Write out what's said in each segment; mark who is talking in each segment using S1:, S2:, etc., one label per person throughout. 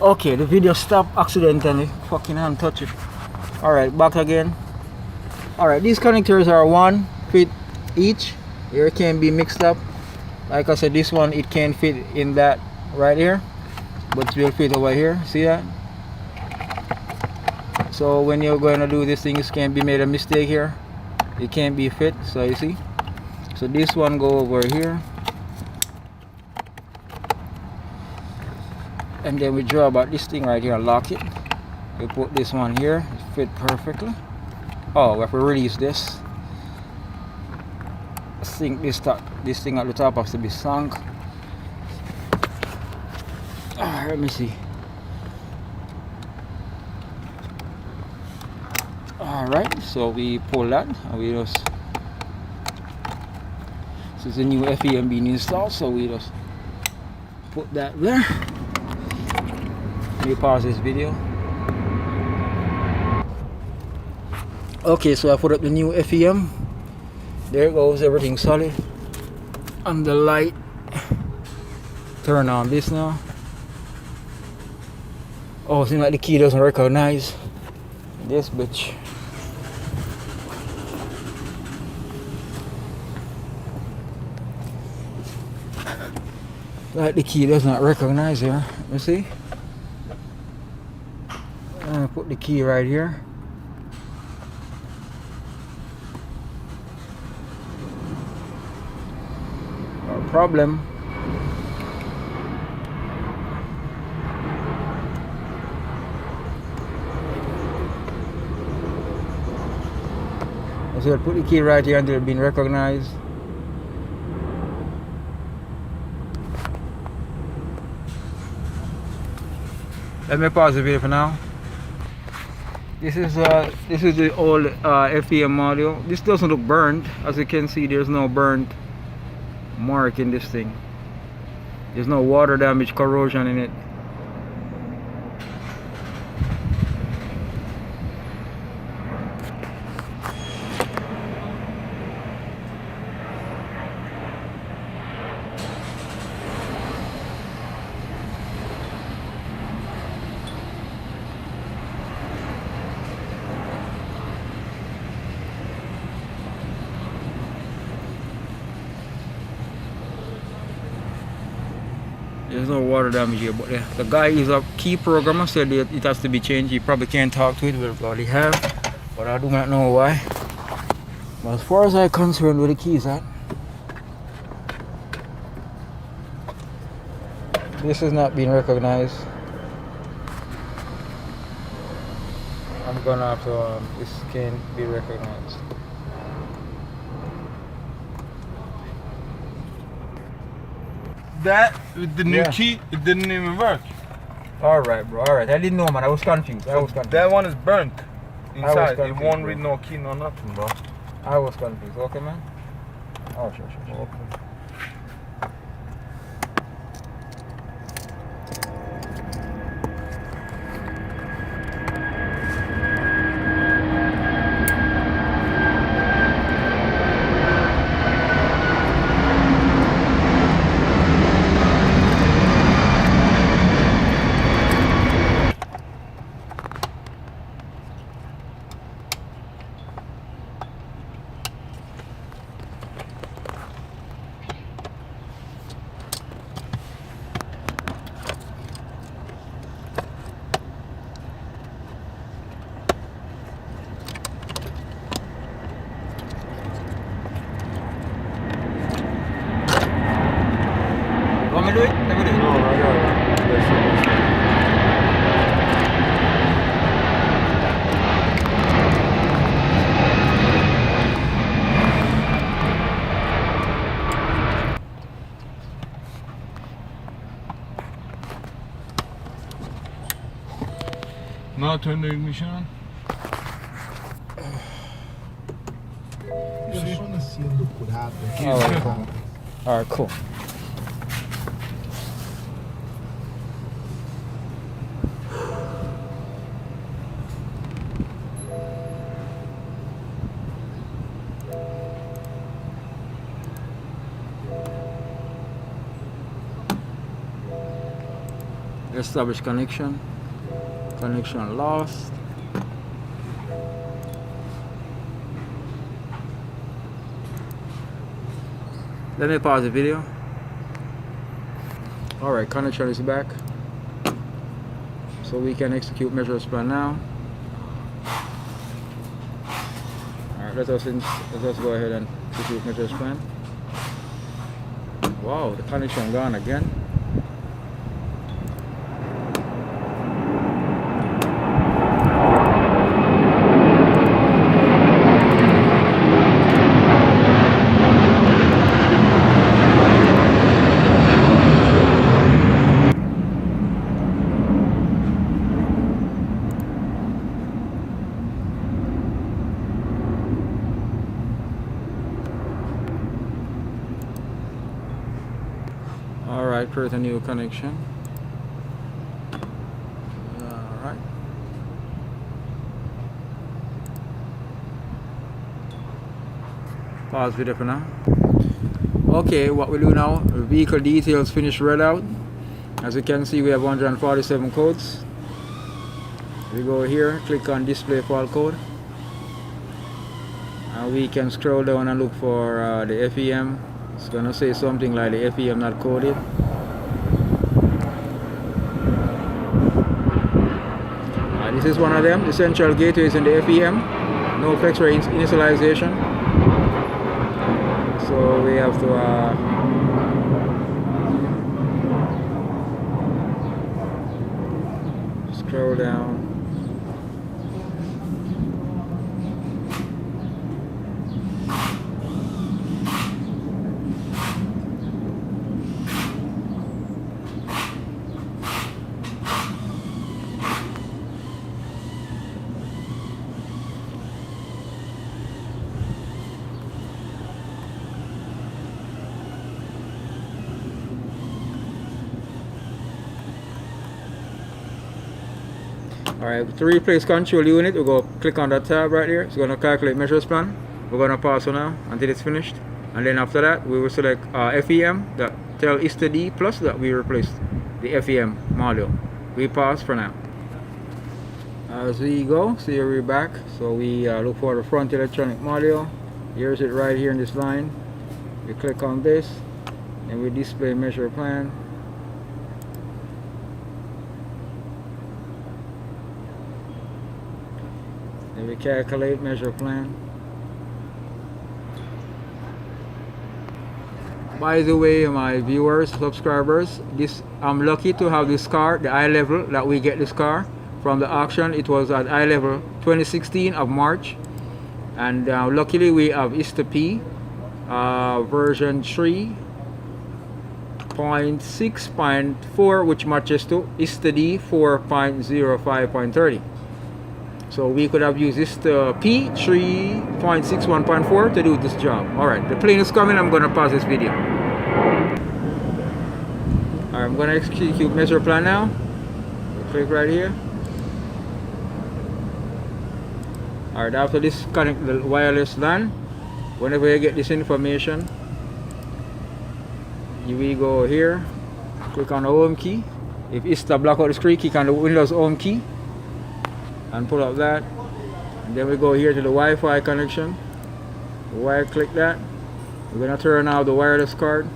S1: Okay, the video stopped accidentally. Fucking hand touch it. Alright, back again. Alright, these connectors are 1 feet each. Here it can be mixed up. Like I said, this one it can fit in that right here, but it will fit over here. See that? So when you're going to do this thing, you can't be made a mistake here. It can't be fit. So you see. So this one go over here, and then we draw about this thing right here and lock it. We put this one here. It fit perfectly. Oh, we have to release this. I think this thing at the top has to be sunk. Let me see. Alright, so we pull that and we just, this is a new FEM being installed, so we just put that there. Let me pause this video. Okay, so I put up the new FEM. There it goes, everything solid. And the light. Turn on this now. Oh, seems like the key doesn't recognize this bitch. Like the key does not recognize here. Let me see. I'm gonna put the key right here. No problem. So I'll put the key right here until it's been recognized. Let me pause the video for now. This is the old FEM module. This doesn't look burnt. As you can see, there's no burnt mark in this thing. There's no water damage, corrosion in it. There's no water damage here, but the guy is a key programmer, said it has to be changed. He probably can't talk to it, but probably have, but I do not know why. But as far as I'm concerned, with the keys at, this is not being recognized. I'm gonna have to, this can't be recognized.
S2: That with the new key, it didn't even work.
S1: Alright, bro. Alright, I didn't know, man. I was confused.
S2: That one is burnt inside. It won't read no key, no nothing, bro.
S1: I was confused. Okay, man. Oh, sure.
S2: Okay.
S1: Want me to do it? Let me do it.
S2: No, I got it. Now turn the ignition on.
S1: Alright, cool. Establish connection. Connection lost. Let me pause the video. Alright, connection is back. So we can execute measures plan now. Alright, let us go ahead and execute measures plan. Wow, the connection gone again. Alright, create a new connection. Alright. Pause video for now. Okay, what we do now, vehicle details finished read out. As you can see, we have 147 codes. We go here, click on display fault code. And we can scroll down and look for the FEM. It's gonna say something like the FEM not coded. This is one of them. The central gateway is in the FEM. No factory initialization. So we have to scroll down. Alright, to replace control unit, we go click on that tab right here. It's going to calculate measures plan. We're going to pause for now until it's finished. And then after that, we will select FEM that tell ISTA D plus that we replaced the FEM module. We pause for now. As we go, see we're back. So we look for the front electronic module. Here's it right here in this line. We click on this and we display measure plan. Then we calculate measure plan. By the way, my viewers, subscribers, I'm lucky to have this car, the eye level that we get this car from the auction. It was at eye level 2016 of March, and luckily we have ISTA P version 3.6.4, which matches to ISTA D 4.05.30. So we could have used this P 3.61.4 to do this job. Alright, the plane is coming. I'm going to pause this video. Alright, I'm going to execute measure plan now. Click right here. Alright, after this, connect the wireless LAN. Whenever you get this information, you will go here, click on the home key. If it's the block out the screen, click on the Windows home key and pull up that, and then we go here to the Wi-Fi connection. Click that. We're gonna turn out the wireless card.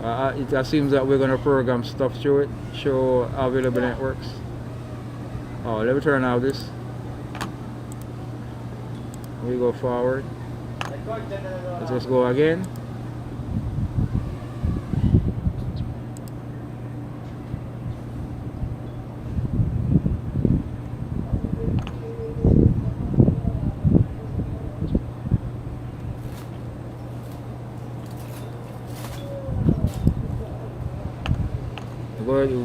S1: It assumes that we're gonna program stuff through it, show available networks. Oh, let me turn out this. We go forward. Let's just go again.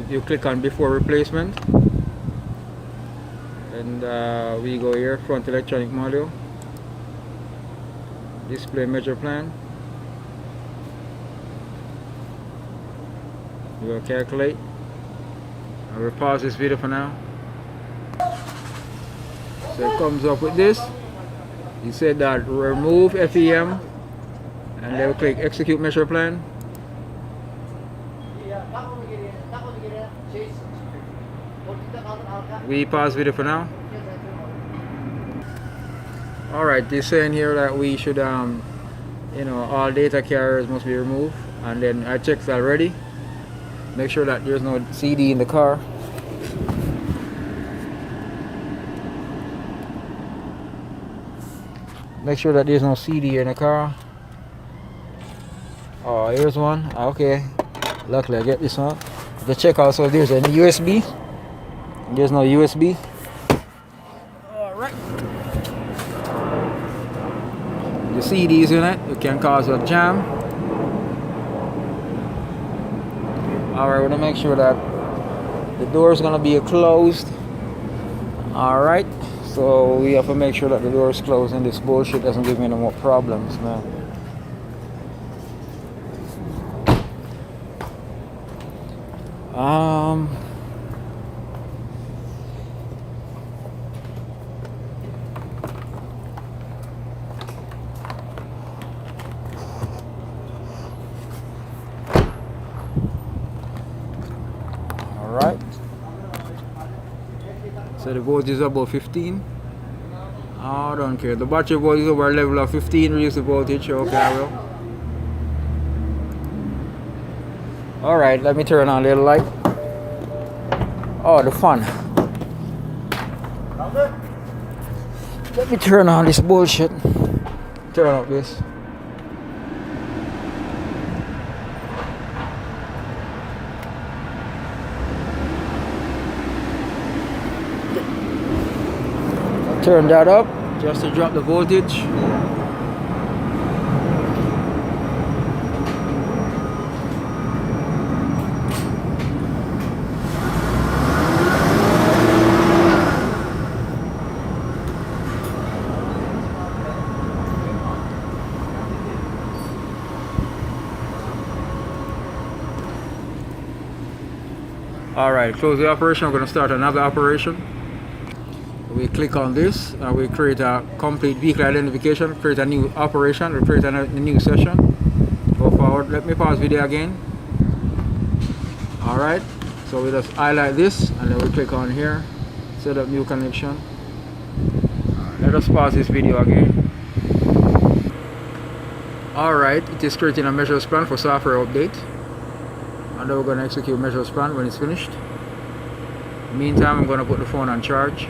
S1: You click on before replacement, and we go here, front electronic module, display measure plan. We will calculate. I will pause this video for now. So it comes up with this. He said that remove FEM, and then click execute measure plan. We pause video for now. Alright, they're saying here that we should you know, all data carriers must be removed, and then I checked already. Make sure that there's no CD in the car. Make sure that there's no CD in the car. Oh, here's one. Okay, luckily I get this one. To check also if there's any USB. There's no USB. Alright. The CDs in it, it can cause a jam. Alright, we're gonna make sure that the door is gonna be closed. Alright, so we have to make sure that the door is closed and this bullshit doesn't give me no more problems, man. Alright. So the voltage is about 15. Oh, I don't care. The battery voltage is over a level of 15. Reduce the voltage. Okay, I will. Alright, let me turn on the little light. Oh, the fan. Let me turn on this bullshit. Turn off this. Turn that up just to drop the voltage. Alright, close the operation. We're going to start another operation. We click on this and we create a complete vehicle identification, create a new operation, we create a new session. Go forward. Let me pause video again. Alright, so we just highlight this and then we click on here, set up new connection. Let us pause this video again. Alright, it is creating a measure span for software update. And then we're going to execute measure span when it's finished. Meantime, I'm going to put the phone on charge.